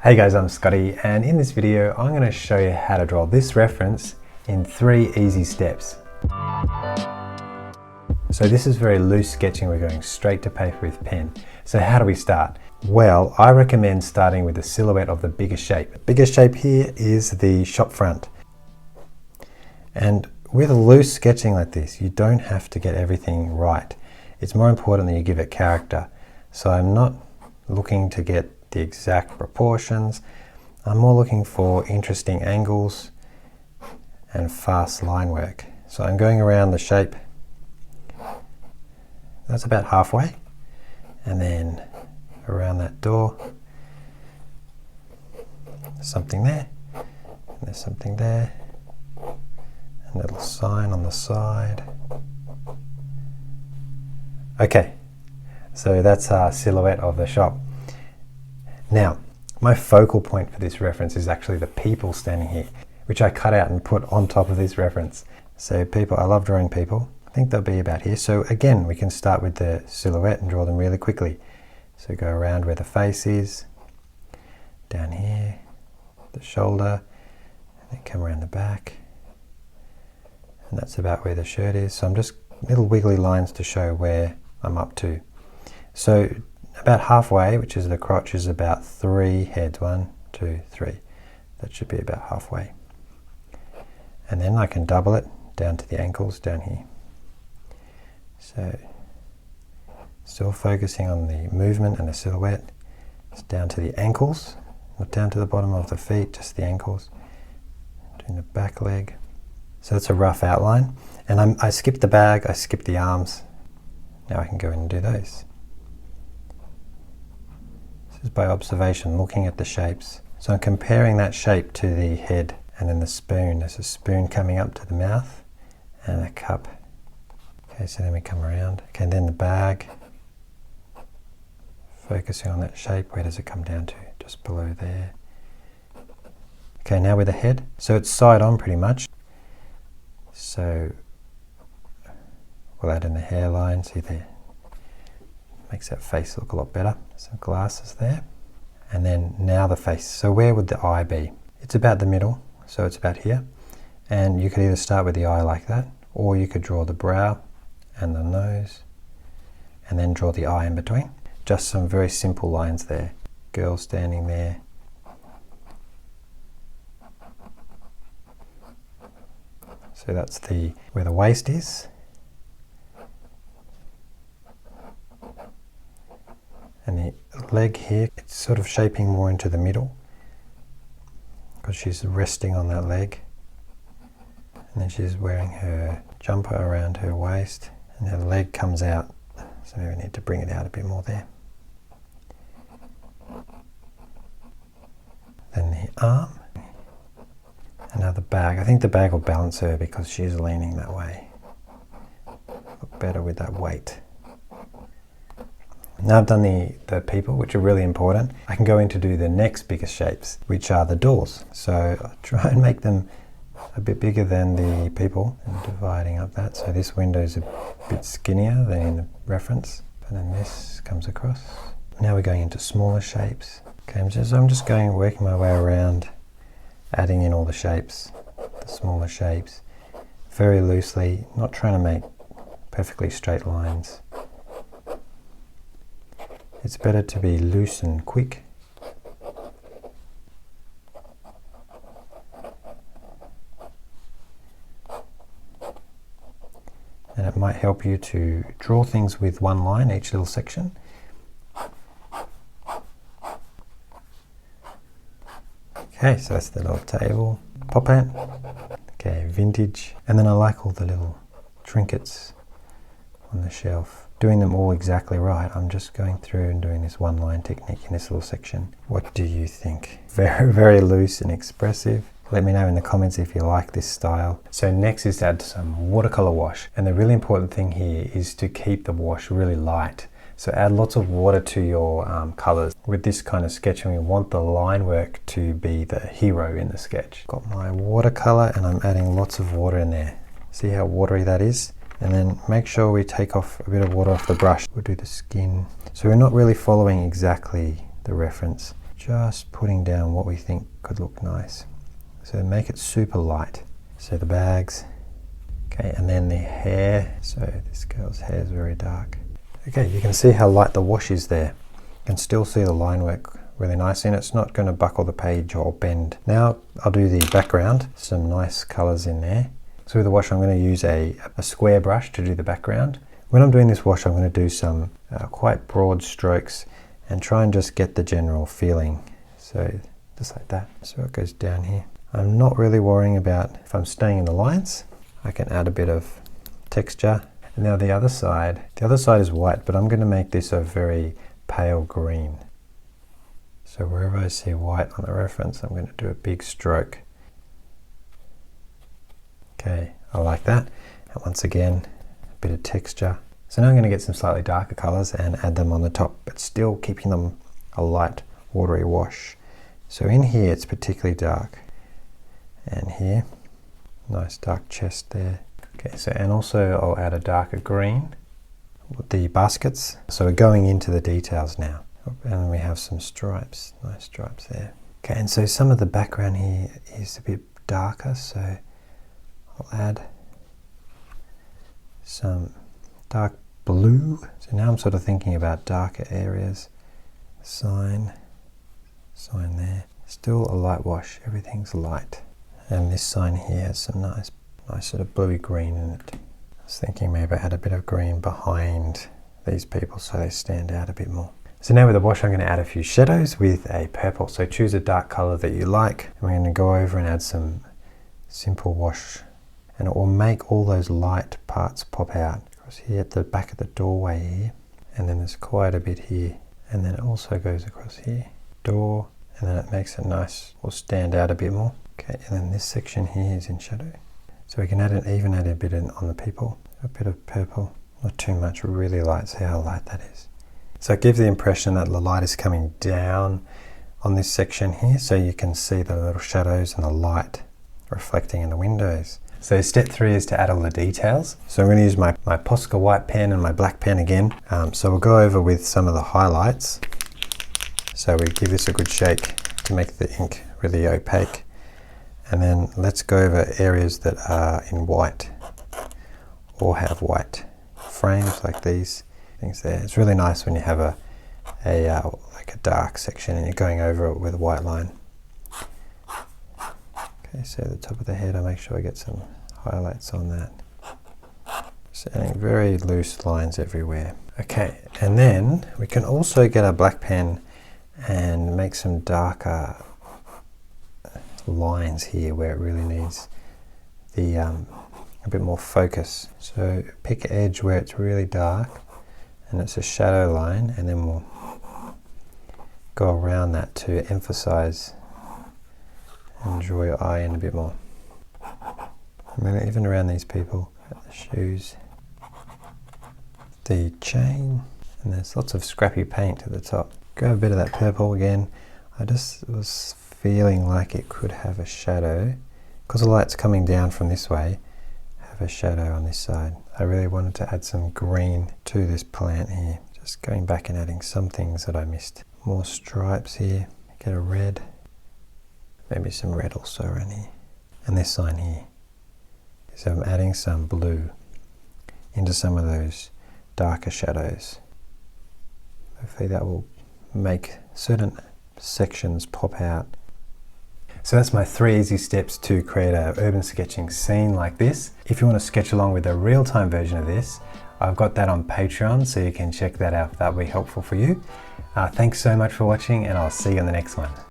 Hey guys, I'm Scotty, and in this video I'm going to show you how to draw this reference in 3 easy steps. So this is very loose sketching, we're going straight to paper with pen. So how do we start? Well, I recommend starting with the silhouette of the biggest shape. The biggest shape here is the shop front. And with a loose sketching like this, you don't have to get everything right. It's more important that you give it character. So I'm not looking to get the exact proportions. I'm more looking for interesting angles and fast line work. So I'm going around the shape. That's about halfway. And then around that door. There's something there. And there's something there. And a little sign on the side. Okay, so that's our silhouette of the shop. Now, my focal point for this reference is actually the people standing here, which I cut out and put on top of this reference. So people, I love drawing people. I think they'll be about here. So again, we can start with the silhouette and draw them really quickly. So go around where the face is, down here, the shoulder, and then come around the back. And that's about where the shirt is. So I'm just little wiggly lines to show where I'm up to. So about halfway, which is the crotch, is about 3 heads. 1, 2, 3. That should be about halfway. And then I can double it down to the ankles down here. So still focusing on the movement and the silhouette. It's down to the ankles, not down to the bottom of the feet, just the ankles. Doing the back leg. So that's a rough outline. And I skipped the bag, I skipped the arms. Now I can go in and do those. This is by observation, looking at the shapes. So I'm comparing that shape to the head, and then the spoon. There's a spoon coming up to the mouth and a cup. Okay, so then we come around. Okay, and then the bag. Focusing on that shape. Where does it come down to? Just below there. Okay, now with the head. So it's side on pretty much. So we'll add in the hairline. See there. Makes that face look a lot better. Some glasses there. And then now the face. So where would the eye be? It's about the middle, so it's about here. And you could either start with the eye like that, or you could draw the brow and the nose, and then draw the eye in between. Just some very simple lines there. Girl standing there. So that's where the waist is. And the leg here, it's sort of shaping more into the middle because she's resting on that leg. And then she's wearing her jumper around her waist and her leg comes out. So maybe we need to bring it out a bit more there. Then the arm. And now the bag. I think the bag will balance her because she's leaning that way. Look better with that weight. Now I've done the people, which are really important. I can go in to do the next biggest shapes, which are the doors. So I'll try and make them a bit bigger than the people, and dividing up that. So this window is a bit skinnier than in the reference, and then this comes across. Now we're going into smaller shapes. Okay, so I'm just working my way around, adding in all the shapes, the smaller shapes, very loosely, not trying to make perfectly straight lines. It's better to be loose and quick. And it might help you to draw things with one line, each little section. Okay, so that's the little table. Pop ant. Okay, vintage. And then I like all the little trinkets on the shelf. Doing them all exactly right. I'm just going through and doing this one line technique in this little section. What do you think? Very, very loose and expressive. Let me know in the comments if you like this style. So next is to add some watercolor wash. And the really important thing here is to keep the wash really light. So add lots of water to your colors. With this kind of sketching, we want the line work to be the hero in the sketch. Got my watercolor and I'm adding lots of water in there. See how watery that is? And then make sure we take off a bit of water off the brush. We'll do the skin. So we're not really following exactly the reference. just putting down what we think could look nice. So make it super light. So the bags, okay, and then the hair. So this girl's hair is very dark. Okay, you can see how light the wash is there. You can still see the line work really nicely, and it's not going to buckle the page or bend. Now I'll do the background, some nice colors in there. So with the wash, I'm going to use a square brush to do the background. When I'm doing this wash, I'm going to do some quite broad strokes and try and just get the general feeling. So just like that. So it goes down here. I'm not really worrying about if I'm staying in the lines. I can add a bit of texture. And now the other side is white, but I'm going to make this a very pale green. So wherever I see white on the reference, I'm going to do a big stroke. Okay, I like that. And once again, a bit of texture. So now I'm going to get some slightly darker colors and add them on the top, but still keeping them a light, watery wash. So in here, it's particularly dark. And here, nice dark chest there. Okay, so and also I'll add a darker green with the baskets. So we're going into the details now. And then we have some stripes, nice stripes there. Okay, and so some of the background here is a bit darker, so I'll add some dark blue. So now I'm sort of thinking about darker areas. Sign there. Still a light wash, everything's light. And this sign here has some nice sort of bluey green in it. I was thinking maybe I had a bit of green behind these people so they stand out a bit more. So now with the wash, I'm going to add a few shadows with a purple. So choose a dark color that you like. And we're going to go over and add some simple wash. And it will make all those light parts pop out. Across here at the back of the doorway here. And then there's quite a bit here. And then it also goes across here. Door. And then it makes it nice. Will stand out a bit more. Okay, and then this section here is in shadow. So we can even add a bit on the people. A bit of purple. Not too much, really light. See how light that is. So it gives the impression that the light is coming down on this section here, so you can see the little shadows and the light reflecting in the windows. So step 3 is to add all the details. So I'm going to use my Posca white pen and my black pen again. So we'll go over with some of the highlights. So we give this a good shake to make the ink really opaque. And then let's go over areas that are in white or have white frames like these. Things there. It's really nice when you have like a dark section and you're going over it with a white line. Okay, so the top of the head, I make sure I get some highlights on that. Just adding very loose lines everywhere. Okay, and then we can also get a black pen and make some darker lines here where it really needs the a bit more focus. So pick an edge where it's really dark and it's a shadow line, and then we'll go around that to emphasize and draw your eye in a bit more. And then even around these people, the shoes, the chain, and there's lots of scrappy paint at the top. Grab a bit of that purple again. I just was feeling like it could have a shadow, because the light's coming down from this way, have a shadow on this side. I really wanted to add some green to this plant here. Just going back and adding some things that I missed. More stripes here, get a red, maybe some red also around here. And this sign here. So I'm adding some blue into some of those darker shadows. Hopefully that will make certain sections pop out. So that's my 3 easy steps to create an urban sketching scene like this. If you want to sketch along with a real-time version of this, I've got that on Patreon, so you can check that out. That'll be helpful for you. Thanks so much for watching, and I'll see you in the next one.